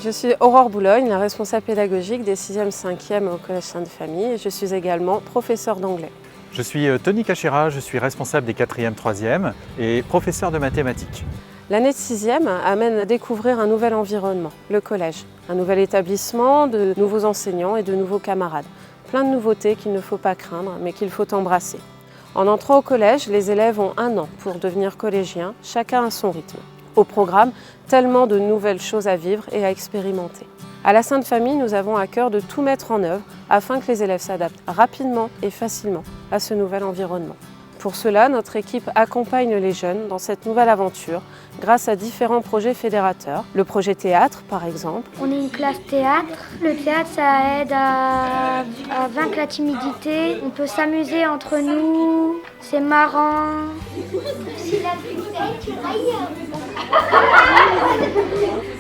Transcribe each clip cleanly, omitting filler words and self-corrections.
Je suis Aurore Boulogne, la responsable pédagogique des 6e, 5e au Collège Sainte-Famille et je suis également professeure d'anglais. Je suis Tony Cachera, je suis responsable des 4e, 3e et professeur de mathématiques. L'année de 6e amène à découvrir un nouvel environnement, le collège. Un nouvel établissement, de nouveaux enseignants et de nouveaux camarades. Plein de nouveautés qu'il ne faut pas craindre, mais qu'il faut embrasser. En entrant au collège, les élèves ont 1 an pour devenir collégiens, chacun à son rythme. Au programme, tellement de nouvelles choses à vivre et à expérimenter. À la Sainte-Famille, nous avons à cœur de tout mettre en œuvre afin que les élèves s'adaptent rapidement et facilement à ce nouvel environnement. Pour cela, notre équipe accompagne les jeunes dans cette nouvelle aventure grâce à différents projets fédérateurs. Le projet théâtre, par exemple. On est une classe théâtre. Le théâtre, ça aide à vaincre la timidité. On peut s'amuser entre nous. C'est marrant.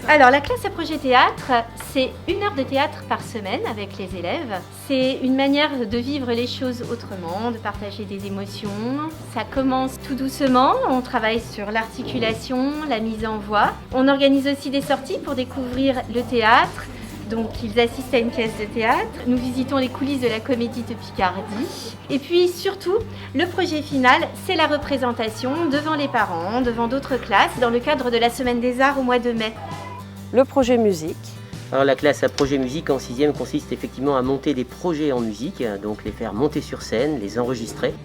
Alors, la classe à projet théâtre, c'est 1 heure de théâtre par semaine avec les élèves. C'est une manière de vivre les choses autrement, de partager des émotions. Ça commence tout doucement, on travaille sur l'articulation, la mise en voix. On organise aussi des sorties pour découvrir le théâtre. Donc, ils assistent à une pièce de théâtre. Nous visitons les coulisses de la Comédie de Picardie. Et puis, surtout, le projet final, c'est la représentation devant les parents, devant d'autres classes, dans le cadre de la Semaine des Arts au mois de mai. Le projet musique. Alors la classe à projet musique en 6e consiste effectivement à monter des projets en musique, donc les faire monter sur scène, les enregistrer.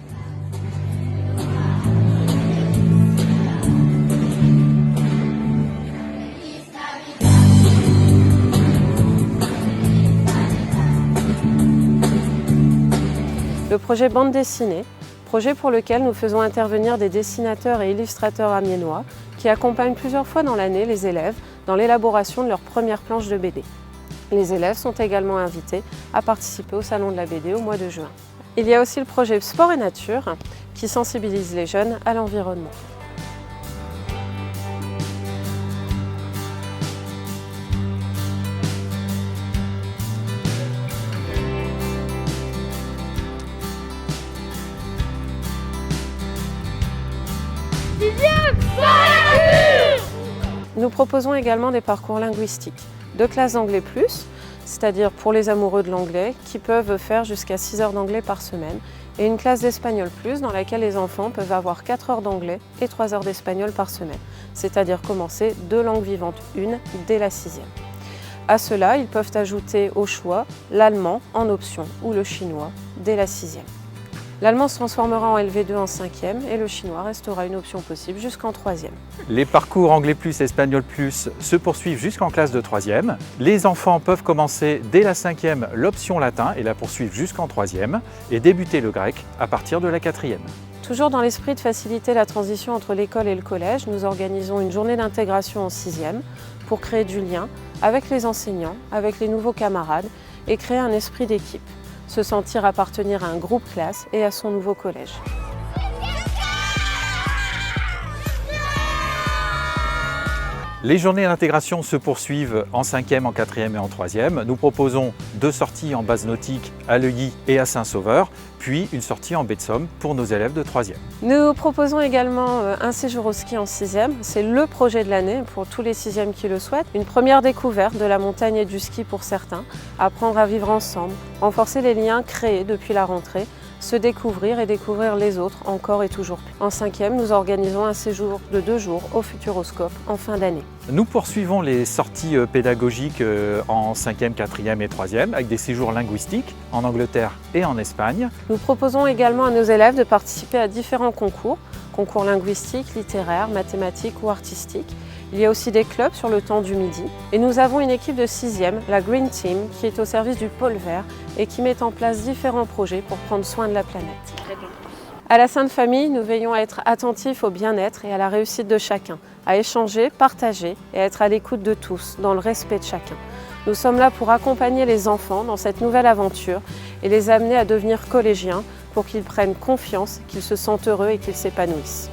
Le projet bande dessinée, projet pour lequel nous faisons intervenir des dessinateurs et illustrateurs amiénois qui accompagnent plusieurs fois dans l'année les élèves dans l'élaboration de leur première planche de BD. Les élèves sont également invités à participer au Salon de la BD au mois de juin. Il y a aussi le projet Sport et Nature qui sensibilise les jeunes à l'environnement. Nous proposons également des parcours linguistiques, 2 classes d'anglais plus, c'est-à-dire pour les amoureux de l'anglais, qui peuvent faire jusqu'à 6 heures d'anglais par semaine, et une classe d'espagnol plus, dans laquelle les enfants peuvent avoir 4 heures d'anglais et 3 heures d'espagnol par semaine, c'est-à-dire commencer 2 langues vivantes, une dès la 6e. À cela, ils peuvent ajouter au choix l'allemand en option ou le chinois dès la 6e. L'allemand se transformera en LV2 en 5e et le chinois restera une option possible jusqu'en 3e. Les parcours anglais plus, espagnol plus se poursuivent jusqu'en classe de 3e. Les enfants peuvent commencer dès la 5e l'option latin et la poursuivre jusqu'en 3e et débuter le grec à partir de la 4e. Toujours dans l'esprit de faciliter la transition entre l'école et le collège, nous organisons une journée d'intégration en 6e pour créer du lien avec les enseignants, avec les nouveaux camarades et créer un esprit d'équipe. Se sentir appartenir à un groupe classe et à son nouveau collège. Les journées d'intégration se poursuivent en 5e, en 4e et en 3e. Nous proposons 2 sorties en base nautique à Leuilly et à Saint-Sauveur, puis une sortie en baie de Somme pour nos élèves de 3e. Nous proposons également un séjour au ski en 6e. C'est le projet de l'année pour tous les 6e qui le souhaitent. Une première découverte de la montagne et du ski pour certains, apprendre à vivre ensemble, renforcer les liens créés depuis la rentrée, se découvrir et découvrir les autres encore et toujours plus. En 5e, nous organisons un séjour de 2 jours au Futuroscope en fin d'année. Nous poursuivons les sorties pédagogiques en 5e, 4e et 3e avec des séjours linguistiques en Angleterre et en Espagne. Nous proposons également à nos élèves de participer à différents concours linguistiques, littéraires, mathématiques ou artistiques. Il y a aussi des clubs sur le temps du midi. Et nous avons une équipe de 6e, la Green Team, qui est au service du pôle vert et qui met en place différents projets pour prendre soin de la planète. À la Sainte-Famille, nous veillons à être attentifs au bien-être et à la réussite de chacun, à échanger, partager et à être à l'écoute de tous, dans le respect de chacun. Nous sommes là pour accompagner les enfants dans cette nouvelle aventure et les amener à devenir collégiens pour qu'ils prennent confiance, qu'ils se sentent heureux et qu'ils s'épanouissent.